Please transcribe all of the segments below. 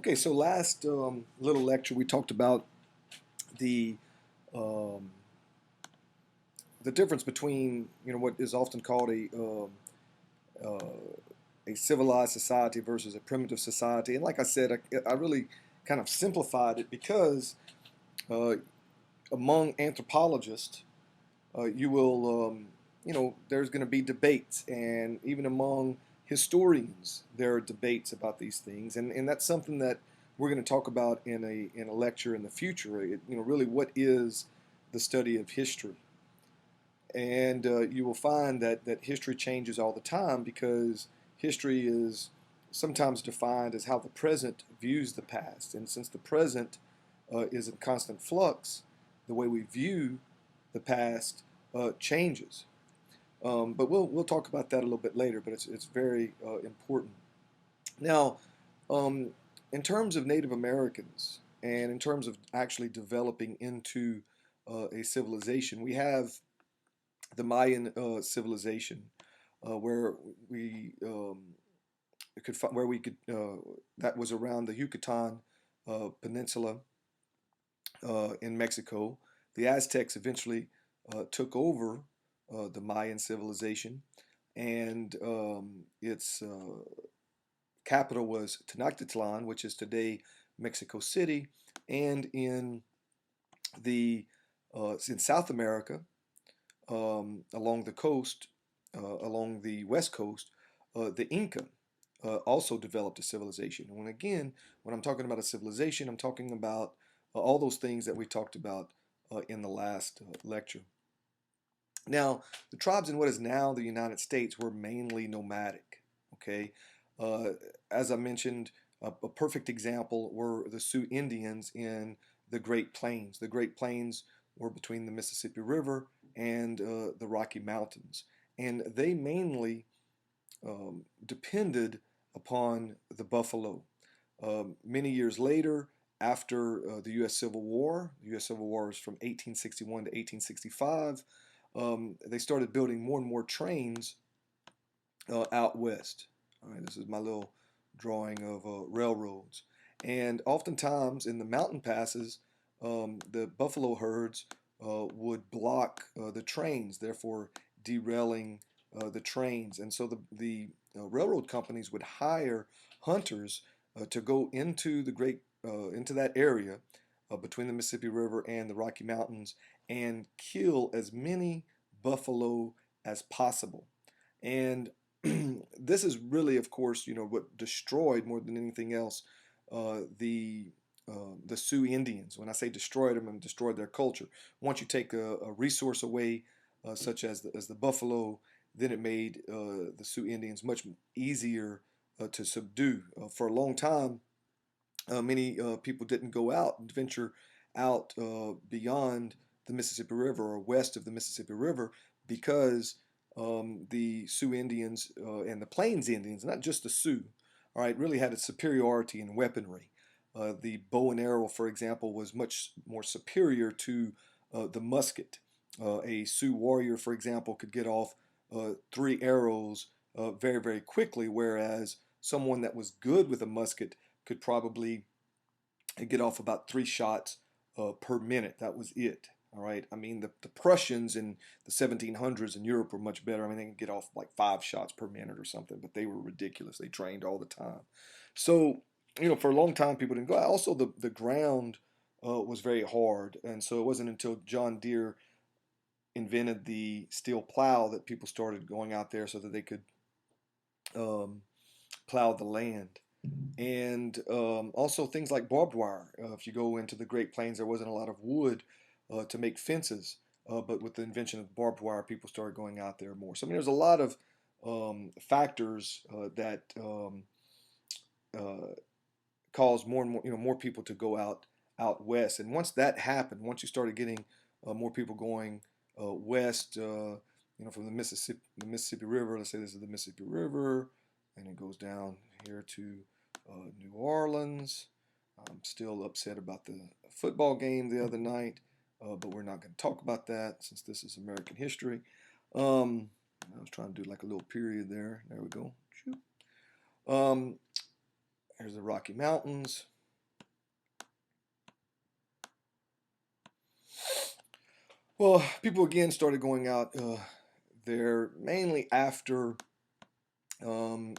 Okay, so last little lecture we talked about the um, the difference between what is often called a civilized society versus a primitive society, and like I said, I really kind of simplified it because uh, among anthropologists, you will there's going to be debates, and even among historians there are debates about these things, and that's something that we're going to talk about in a lecture in the future. Really, what is the study of history? And you will find that history changes all the time because history is sometimes defined as how the present views the past, and since the present is in constant flux, the way we view the past changes. But we'll talk about that a little bit later. But it's very important. Now, um, in terms of Native Americans and in terms of actually developing into a civilization, we have the Mayan civilization, where we could that was around the Yucatan Peninsula in Mexico. The Aztecs eventually took over the Mayan civilization, and its capital was Tenochtitlan, which is today Mexico City, and in South America, along the coast, along the west coast, the Inca also developed a civilization. And when I'm talking about a civilization, I'm talking about all those things that we talked about in the last lecture. Now, the tribes in what is now the United States were mainly nomadic. Okay, uh, as I mentioned, a perfect example were the Sioux Indians in the Great Plains. The Great Plains were between the Mississippi River and the Rocky Mountains, and they mainly depended upon the buffalo. Many years later, after the U.S. Civil War, the U.S. Civil War is from 1861 to 1865, they started building more and more trains out west. All right, this is my little drawing of railroads. And oftentimes in the mountain passes, the buffalo herds would block the trains, therefore derailing the trains. And so the railroad companies would hire hunters to go into into that area between the Mississippi River and the Rocky Mountains and kill as many buffalo as possible. And this is really, of course, what destroyed more than anything else the Sioux Indians. When I say destroyed them, and destroyed their culture. Once you take a resource away, such as the buffalo, then it made the Sioux Indians much easier to subdue. For a long time, many people didn't go out and venture out beyond the Mississippi River or west of the Mississippi River because the Sioux Indians and the Plains Indians, not just the Sioux, all right, really had a superiority in weaponry. The bow and arrow, for example, was much more superior to the musket. A Sioux warrior, for example, could get off 3 arrows very, very quickly, whereas someone that was good with a musket could probably get off about 3 shots per minute. That was it. All right. I mean, the Prussians in the 1700s in Europe were much better. I mean, they could get off like 5 shots per minute or something, but they were ridiculous. They trained all the time. So, for a long time, people didn't go. Also, the ground was very hard. And so it wasn't until John Deere invented the steel plow that people started going out there so that they could um, plow the land. And also things like barbed wire. If you go into the Great Plains, there wasn't a lot of wood to make fences, but with the invention of barbed wire, people started going out there more. So I mean, there's a lot of factors that uh, cause more and more, more people to go out west. And once that happened, once you started getting more people going west, from the Mississippi River. Let's say this is the Mississippi River, and it goes down here to New Orleans. I'm still upset about the football game the other night, but we're not going to talk about that since this is American history. Um, I was trying to do like a little period there. There we go. Um, Here's the Rocky Mountains. Well, people again started going out there mainly after, um,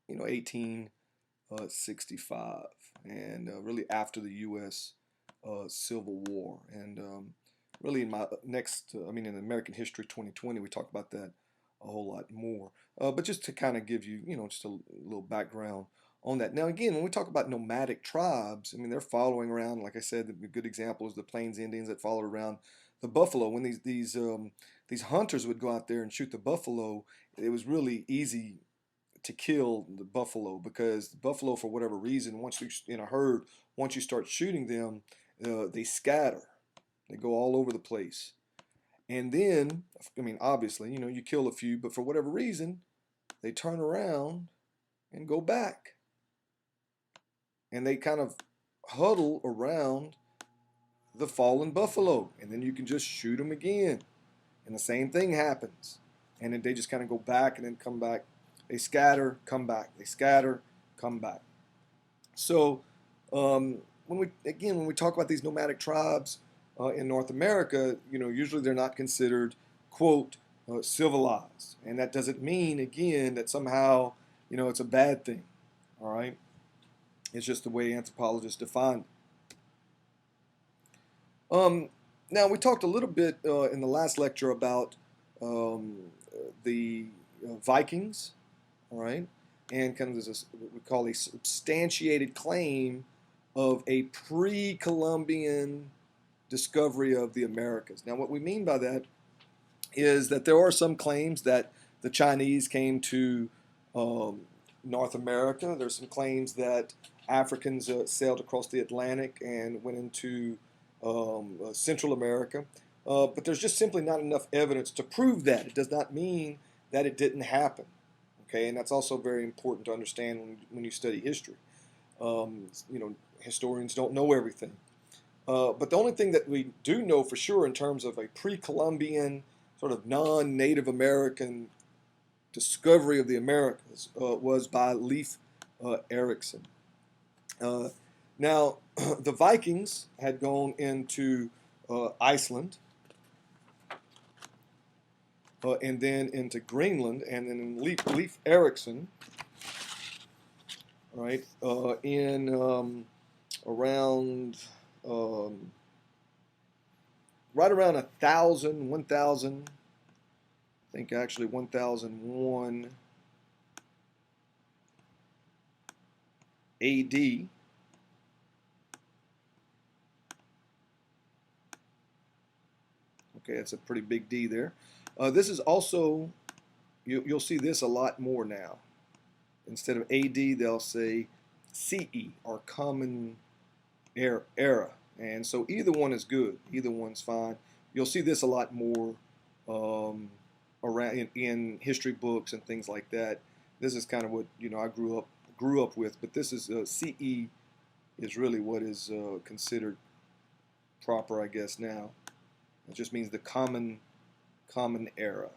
1865, and really after the U.S. Civil War. And really, in my next, in American History 2020, we talk about that a whole lot more. But just to kind of give you, just a little background on that. Now, again, when we talk about nomadic tribes, I mean, they're following around, like I said, a good example is the Plains Indians that followed around the buffalo. When these hunters would go out there and shoot the buffalo, it was really easy to kill the buffalo, because the buffalo, for whatever reason, once you in a herd, once you start shooting them, they scatter, they go all over the place. And then, I mean, obviously, you kill a few, but for whatever reason, they turn around and go back, and they kind of huddle around the fallen buffalo, and then you can just shoot them again, and the same thing happens. And then they just kind of go back and then come back. They scatter, come back. They scatter, come back. So, when we talk about these nomadic tribes in North America, usually they're not considered, quote, civilized, and that doesn't mean, again, that somehow it's a bad thing. All right, it's just the way anthropologists define it. Um, Now, we talked a little bit in the last lecture about um, the Vikings, all right, and kind of this what we call a substantiated claim of a pre-Columbian discovery of the Americas. Now, what we mean by that is that there are some claims that the Chinese came to um, North America. There's some claims that Africans sailed across the Atlantic and went into Central America. But there's just simply not enough evidence to prove that. It does not mean that it didn't happen. Okay, and that's also very important to understand when you study history. Historians don't know everything. But the only thing that we do know for sure in terms of a pre-Columbian, sort of non-Native American discovery of the Americas was by Leif Erikson. Now, the Vikings had gone into Iceland, and then into Greenland, and then Leif Erikson, right, in around um, right around 1,000, I think actually 1001 AD. Okay, that's a pretty big D there. This is also, you'll see this a lot more now. Instead of AD, they'll say CE, or Common Era. And so either one is good. Either one's fine. You'll see this a lot more around in history books and things like that. This is kind of what I grew up with. But this is CE is really what is considered proper, I guess now. It just means the common era.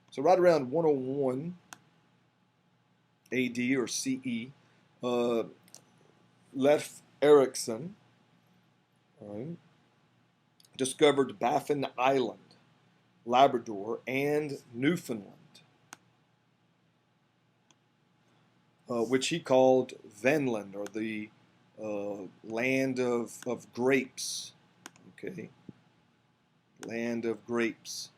So right around 101 AD or CE, Leif Erikson, all right, discovered Baffin Island, Labrador, and Newfoundland, which he called Venland, or the land of grapes. Okay, land of grapes.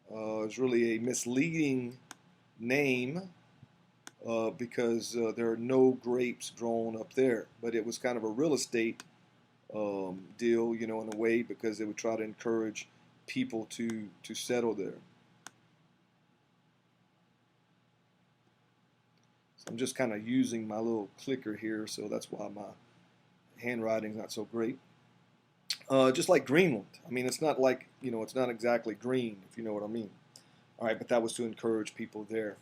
It's really a misleading name because there are no grapes grown up there. But it was kind of a real estate deal, in a way, because they would try to encourage people to settle there. So I'm just kind of using my little clicker here, so that's why my handwriting's not so great. Just like Greenland. I mean, it's not like, it's not exactly green, if you know what I mean. All right, but that was to encourage people there.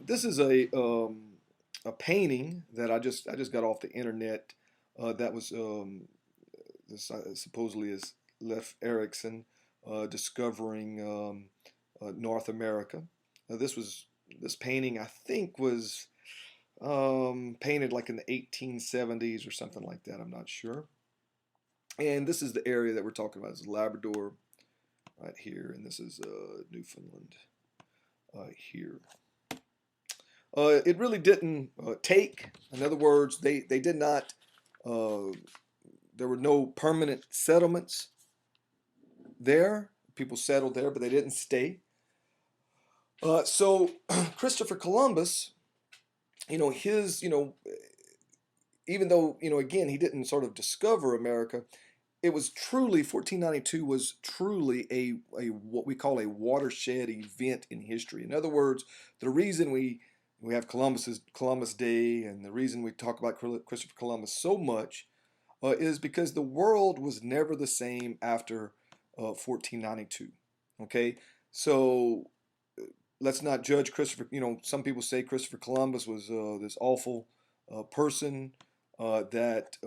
This is a painting that I just got off the internet. That was this supposedly is Leif Erikson discovering North America. This painting, I think, was painted like in the 1870s or something like that. I'm not sure. And this is the area that we're talking about. This is Labrador right here, and this is Newfoundland here. It really didn't take. In other words, they did not. Uh, there were no permanent settlements there. People settled there, but they didn't stay. So Christopher Columbus, his, even though, again, he didn't sort of discover America, it was truly 1492 was truly a what we call a watershed event in history. In other words, the reason we have Columbus Day, and the reason we talk about Christopher Columbus so much is because the world was never the same after 1492. Okay, so let's not judge Christopher. Some people say Christopher Columbus was this awful person that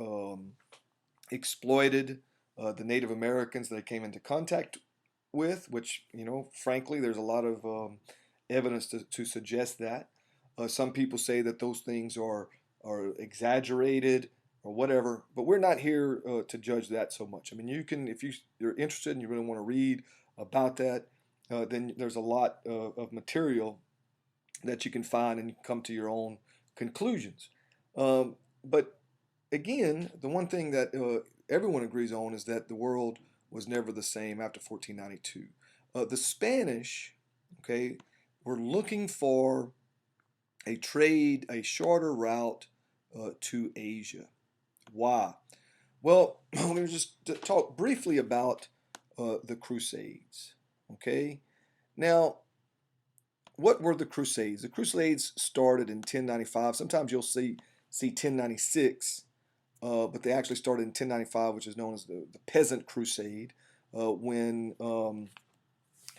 exploited the Native Americans that he came into contact with, which, frankly, there's a lot of evidence to suggest that. Some people say that those things are exaggerated or whatever, but we're not here to judge that so much. I mean, you can, if you're interested and you really want to read about that, then there's a lot of material that you can find and you can come to your own conclusions. But again, the one thing that everyone agrees on is that the world was never the same after 1492. The Spanish, okay, were looking for a shorter route to Asia. Why? Well, let me just talk briefly about the Crusades. Okay, now what were the Crusades? The Crusades started in 1095. Sometimes you'll see 1096, but they actually started in 1095, which is known as the Peasant Crusade, when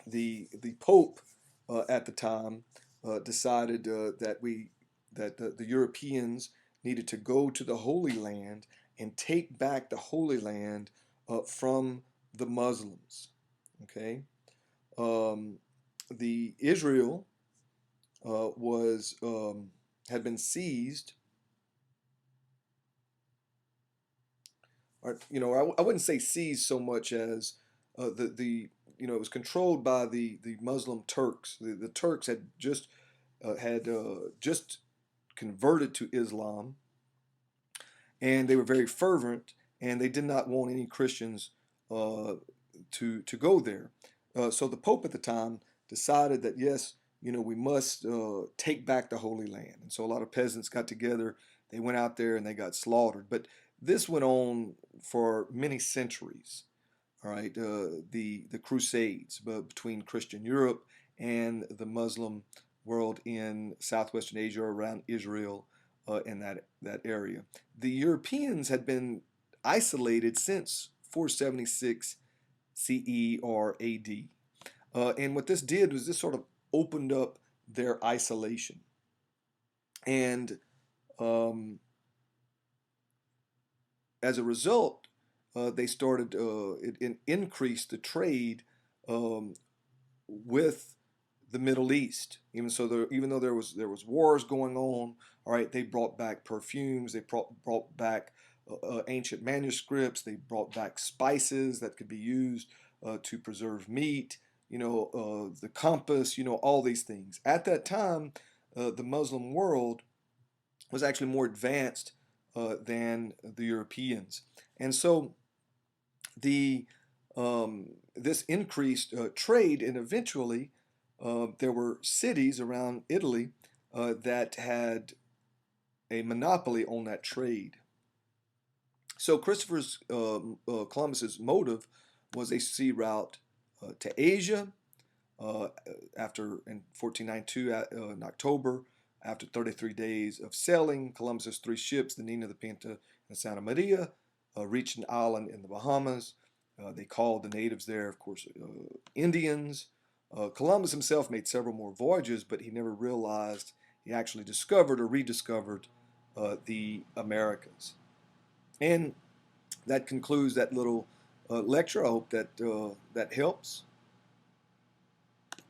the Pope at the time decided that the Europeans needed to go to the Holy Land and take back the Holy Land from the Muslims. Okay, the Israel was had been seized. Or, I wouldn't say seized so much as the it was controlled by the Muslim Turks. The Turks had just converted to Islam, and they were very fervent, and they did not want any Christians to go there. So the Pope at the time decided that yes, we must take back the Holy Land, and so a lot of peasants got together. They went out there and they got slaughtered. But this went on for many centuries. All right, the Crusades between Christian Europe and the Muslim world in southwestern Asia, around Israel, in that area. The Europeans had been isolated since 476 CE or AD, and what this did was this sort of opened up their isolation, and as a result, they started it increased the trade um, with the Middle East. Even though there was wars going on, all right, they brought back perfumes, they brought back ancient manuscripts, they brought back spices that could be used to preserve meat. The compass. All these things. At that time, the Muslim world was actually more advanced than the Europeans, and so the this increased trade, and eventually there were cities around Italy that had a monopoly on that trade. So Christopher's Columbus's motive was a sea route to Asia. After in 1492 in October, after 33 days of sailing, Columbus's three ships, the Nina, the Pinta, and Santa Maria, reached an island in the Bahamas. They called the natives there, of course, Indians. Columbus himself made several more voyages, but he never realized he actually discovered or rediscovered the Americas. And that concludes that little lecture. I hope that that helps.